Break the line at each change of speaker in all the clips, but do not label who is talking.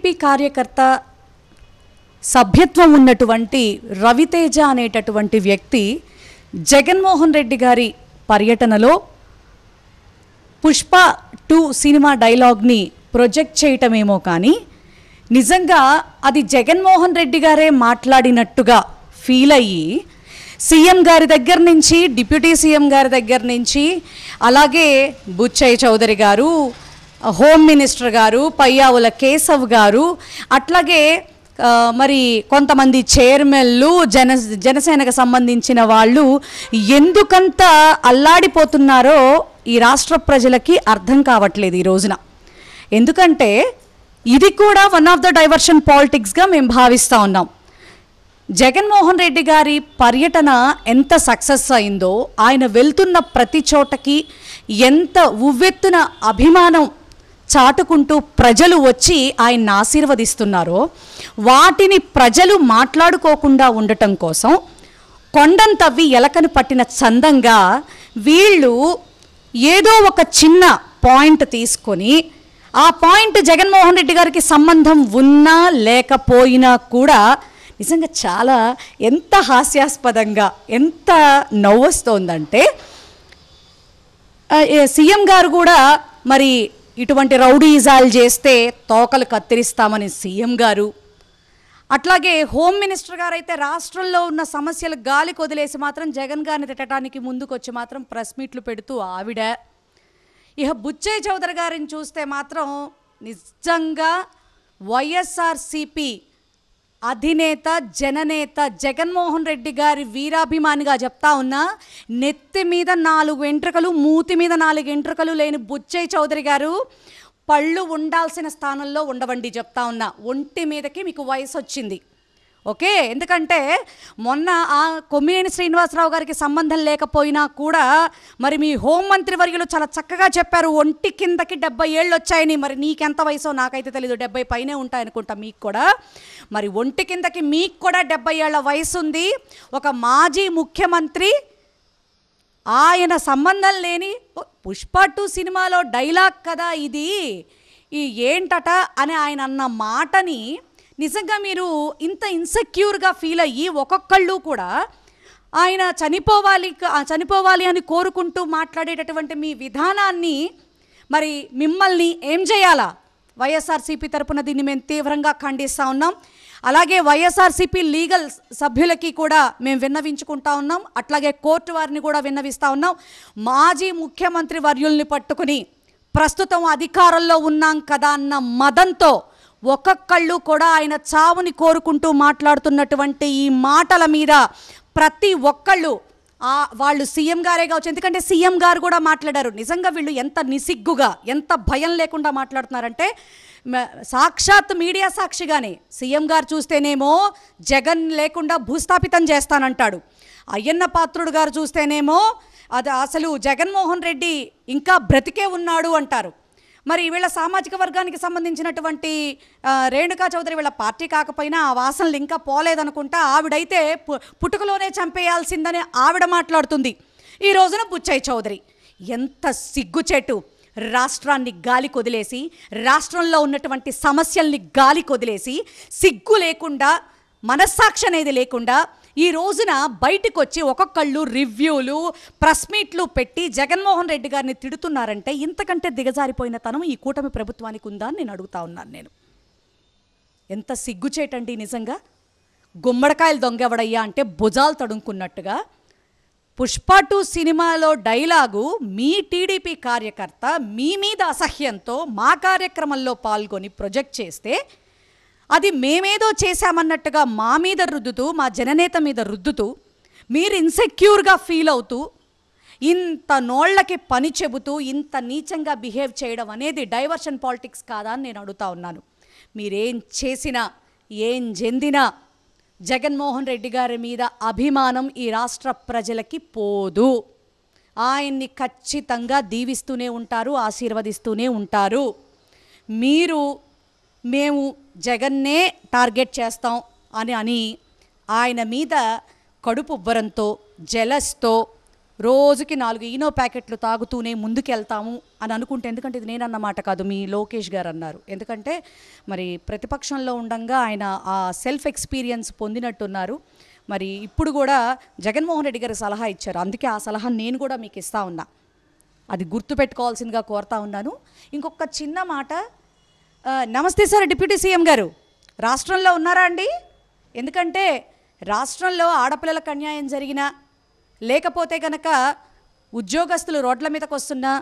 TDP కార్యకర్త సభ్యత్వం ఉన్నటువంటి రవితేజ అనేటటువంటి వ్యక్తి జగన్మోహన్ రెడ్డి గారి పర్యటనలో పుష్ప 2 సినిమా డైలాగ్ని ప్రొజెక్ట్ చేయటమేమో కానీ నిజంగా అది జగన్మోహన్ రెడ్డి గారే మాట్లాడినట్టుగా ఫీల్ అయ్యి సీఎం గారి దగ్గర నుంచి డిప్యూటీ సీఎం గారి దగ్గర నుంచి అలాగే బుచ్చయ్య చౌదరి గారు, హోమ్ మినిస్టర్ గారు, పయ్యావుల కేశవ్ గారు, అట్లాగే మరి కొంతమంది చైర్మన్లు జనసేనకు సంబంధించిన వాళ్ళు ఎందుకంత అల్లాడిపోతున్నారో ఈ రాష్ట్ర ప్రజలకి అర్థం కావట్లేదు ఈ రోజున. ఎందుకంటే ఇది కూడా వన్ ఆఫ్ ద డైవర్షన్ పాలిటిక్స్గా మేము భావిస్తూ ఉన్నాం. జగన్మోహన్ రెడ్డి గారి పర్యటన ఎంత సక్సెస్ అయిందో, ఆయన వెళ్తున్న ప్రతి చోటకి ఎంత ఉవ్వెత్తున అభిమానం చాటుకుంటూ ప్రజలు వచ్చి ఆయన్ని ఆశీర్వదిస్తున్నారో, వాటిని ప్రజలు మాట్లాడుకోకుండా ఉండటం కోసం కొండను తవ్వి ఎలకను పట్టిన చందంగా వీళ్ళు ఏదో ఒక చిన్న పాయింట్ తీసుకొని ఆ పాయింట్ జగన్మోహన్ రెడ్డి గారికి సంబంధం ఉన్నా లేకపోయినా కూడా నిజంగా చాలా ఎంత హాస్యాస్పదంగా ఎంత నవ్వొస్తోందంటే, సీఎం గారు కూడా మరి ఇటువంటి రౌడీజాలు చేస్తే తోకలు కత్తిరిస్తామని సీఎం గారు, అట్లాగే హోమ్ మినిస్టర్ గారు అయితే రాష్ట్రంలో ఉన్న సమస్యలు గాలి కొదిలేసి మాత్రం జగన్ గారిని తిట్టడానికి ముందుకొచ్చి మాత్రం ప్రెస్ మీట్లు పెడుతూ ఆవిడ, ఇక బుచ్చయ్య చౌదరి గారిని చూస్తే మాత్రం నిజంగా వైఎస్ఆర్సీపీ అధినేత జననేత జగన్మోహన్ రెడ్డి గారి వీరాభిమానిగా చెప్తా ఉన్నా, నెత్తి మీద 4 వెంట్రుకలు మూతి మీద 4 వెంట్రుకలు లేని బుచ్చయ్య చౌదరి గారు పళ్ళు ఉండాల్సిన స్థానంలో ఉండవండి. చెప్తా ఉన్నా, ఒంటి మీదకి మీకు వయసు వచ్చింది. ఓకే, ఎందుకంటే మొన్న ఆ కొమ్మినేని శ్రీనివాసరావు గారికి సంబంధం లేకపోయినా కూడా మరి మీ హోంమంత్రి వర్యులు చాలా చక్కగా చెప్పారు, ఒంటి కిందకి 70 ఏళ్ళు వచ్చాయని. మరి నీకెంత వయసో నాకైతే తెలీదు, 70 పైనే ఉంటాయనుకుంటా మీకు కూడా. మరి ఒంటి కిందకి మీకు కూడా 70 ఏళ్ల వయసు ఉంది. ఒక మాజీ ముఖ్యమంత్రి, ఆయన సంబంధం లేని పుష్ప 2 సినిమాలో డైలాగ్ కదా ఇది, ఈ ఏంటట అని ఆయన అన్న మాటని నిజంగా మీరు ఇంత ఇన్సెక్యూర్గా ఫీల్ అయ్యి ఒక్కొక్కళ్ళు కూడా ఆయన చనిపోవాలి అని కోరుకుంటూ మాట్లాడేటటువంటి మీ విధానాన్ని మరి మిమ్మల్ని ఏం చేయాలా? వైఎస్ఆర్సీపీ తరపున దీన్ని మేము తీవ్రంగా ఖండిస్తూ ఉన్నాం. అలాగే వైఎస్ఆర్సీపీ లీగల్ సభ్యులకి కూడా మేము విన్నవించుకుంటా ఉన్నాం. అట్లాగే కోర్టు వారిని కూడా విన్నవిస్తూ ఉన్నాం. మాజీ ముఖ్యమంత్రి వర్యుల్ని పట్టుకుని ప్రస్తుతం అధికారంలో ఉన్నాం కదా అన్న మదంతో ఒక్కొక్కళ్ళు కూడా ఆయన చావుని కోరుకుంటూ మాట్లాడుతున్నటువంటి ఈ మాటల మీద ప్రతి ఒక్కళ్ళు వాళ్ళు సీఎం గారే కావచ్చు, ఎందుకంటే సీఎం గారు కూడా మాట్లాడారు. నిజంగా వీళ్ళు ఎంత నిసిగ్గుగా ఎంత భయం లేకుండా మాట్లాడుతున్నారంటే, సాక్షాత్ మీడియా సాక్షిగానే సీఎం గారు చూస్తేనేమో జగన్ లేకుండా భూస్థాపితం చేస్తానంటాడు, అయ్యన్న పాత్రుడు గారు చూస్తేనేమో అది అసలు జగన్మోహన్ రెడ్డి ఇంకా బ్రతికే ఉన్నాడు అంటారు. మరి వీళ్ళ సామాజిక వర్గానికి సంబంధించినటువంటి రేణుకా చౌదరి వీళ్ళ పార్టీ కాకపోయినా ఆ వాసనలు ఇంకా పోలేదనుకుంటా, ఆవిడైతే పుట్టుకలోనే చంపేయాల్సిందని ఆవిడ మాట్లాడుతుంది. ఈ రోజున బుచ్చయ్య చౌదరి ఎంత సిగ్గుచేటు, రాష్ట్రాన్ని గాలి కొదిలేసి రాష్ట్రంలో ఉన్నటువంటి సమస్యల్ని గాలి కొదిలేసి సిగ్గు లేకుండా మనస్సాక్షి అనేది లేకుండా ఈ రోజున బయటకు వచ్చి ఒక్కొక్కళ్ళు రివ్యూలు ప్రెస్ మీట్లు పెట్టి జగన్మోహన్ రెడ్డి గారిని తిడుతున్నారంటే ఇంతకంటే దిగజారిపోయిన తనం ఈ కూటమి ప్రభుత్వానికి ఉందా అని నేను అడుగుతా ఉన్నాను. నేను ఎంత సిగ్గుచేటండి నిజంగా. గుమ్మడికాయలు దొంగెవడయ్యా అంటే భుజాలు తడుముకున్నట్టుగా పుష్ప 2 సినిమాలో డైలాగు మీ టీడీపీ కార్యకర్త మీ మీద అసహ్యంతో మా కార్యక్రమంలో పాల్గొని ప్రొజెక్ట్ చేస్తే అది మేమేదో చేశామన్నట్టుగా మా మీద రుద్దుతూ, మా జననేత మీద రుద్దుతూ, మీరు ఇన్సెక్యూర్గా ఫీల్ అవుతూ ఇంత నోళ్లకి పని చెబుతూ ఇంత నీచంగా బిహేవ్ చేయడం అనేది డైవర్షన్ పాలిటిక్స్ కాదా అని నేను అడుగుతా ఉన్నాను. మీరేం చేసినా ఏం చెందినా జగన్మోహన్ రెడ్డి గారి మీద అభిమానం ఈ రాష్ట్ర ప్రజలకి పోదు. ఆయన్ని ఖచ్చితంగా దీవిస్తూనే ఉంటారు, ఆశీర్వదిస్తూనే ఉంటారు. మేము జగన్నే టార్గెట్ చేస్తాం అని ఆయన మీద కడుపు ఉబ్బరంతో జెలస్తో రోజుకి 4 ఈనో ప్యాకెట్లు తాగుతూనే ముందుకెళ్తాము అని అనుకుంటే, ఎందుకంటే ఇది నేను అన్నమాట కాదు, మీ లోకేష్ గారు అన్నారు. ఎందుకంటే మరి ప్రతిపక్షంలో ఉండంగా ఆయన ఆ సెల్ఫ్ ఎక్స్పీరియన్స్ పొందినట్టున్నారు. మరి ఇప్పుడు కూడా జగన్మోహన్ రెడ్డి గారు సలహా ఇచ్చారు, అందుకే ఆ సలహా నేను కూడా మీకు ఇస్తా ఉన్నా, అది గుర్తుపెట్టుకోవాల్సిందిగా కోరుతా ఉన్నాను. ఇంకొక చిన్న మాట, నమస్తే సార్ డిప్యూటీ సీఎం గారు, రాష్ట్రంలో ఉన్నారా అండి? ఎందుకంటే రాష్ట్రంలో ఆడపిల్లలకు అన్యాయం జరిగినా, లేకపోతే కనుక ఉద్యోగస్తులు రోడ్ల మీదకి వస్తున్నా,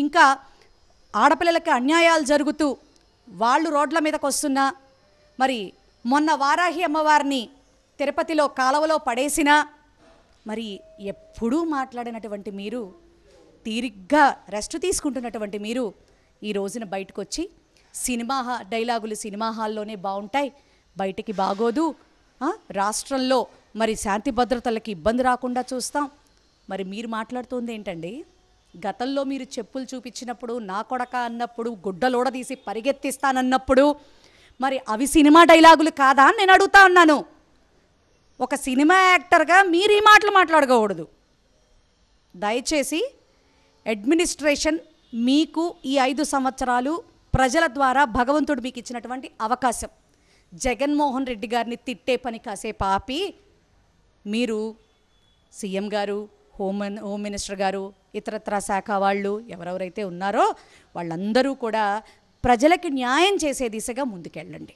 ఇంకా ఆడపిల్లలకి అన్యాయాలు జరుగుతూ వాళ్ళు రోడ్ల మీదకి వస్తున్నా, మరి మొన్న వారాహి అమ్మవారిని తిరుపతిలో కాలువలో పడేసినా, మరి ఎప్పుడూ మాట్లాడినటువంటి మీరు, తీరిగ్గా రెస్ట్ తీసుకుంటున్నటువంటి మీరు ఈ రోజున బయటకు వచ్చి సినిమా డైలాగులు సినిమా హాల్లోనే బాగుంటాయి, బయటికి బాగోదు, రాష్ట్రంలో మరి శాంతి భద్రతలకి ఇబ్బంది రాకుండా చూస్తాం, మరి మీరు మాట్లాడుతుంది ఏంటండి? గతంలో మీరు చెప్పులు చూపించినప్పుడు, నా కొడక అన్నప్పుడు, గుడ్డలోడ తీసి పరిగెత్తిస్తానన్నప్పుడు మరి అవి సినిమా డైలాగులు కాదా అని నేను అడుగుతా ఉన్నాను. ఒక సినిమా యాక్టర్గా మీరు ఈ మాటలు మాట్లాడకూడదు. దయచేసి అడ్మినిస్ట్రేషన్ మీకు ఈ 5 సంవత్సరాలు ప్రజల ద్వారా భగవంతుడు మీకు ఇచ్చినటువంటి అవకాశం, జగన్మోహన్ రెడ్డి గారిని తిట్టే పని కాసేపు ఆపి, మీరు సీఎం గారు, హోమ్ మినిస్టర్ గారు, ఇతరత్ర శాఖ వాళ్ళు ఎవరెవరైతే ఉన్నారో వాళ్ళందరూ కూడా ప్రజలకి న్యాయం చేసే దిశగా ముందుకెళ్ళండి.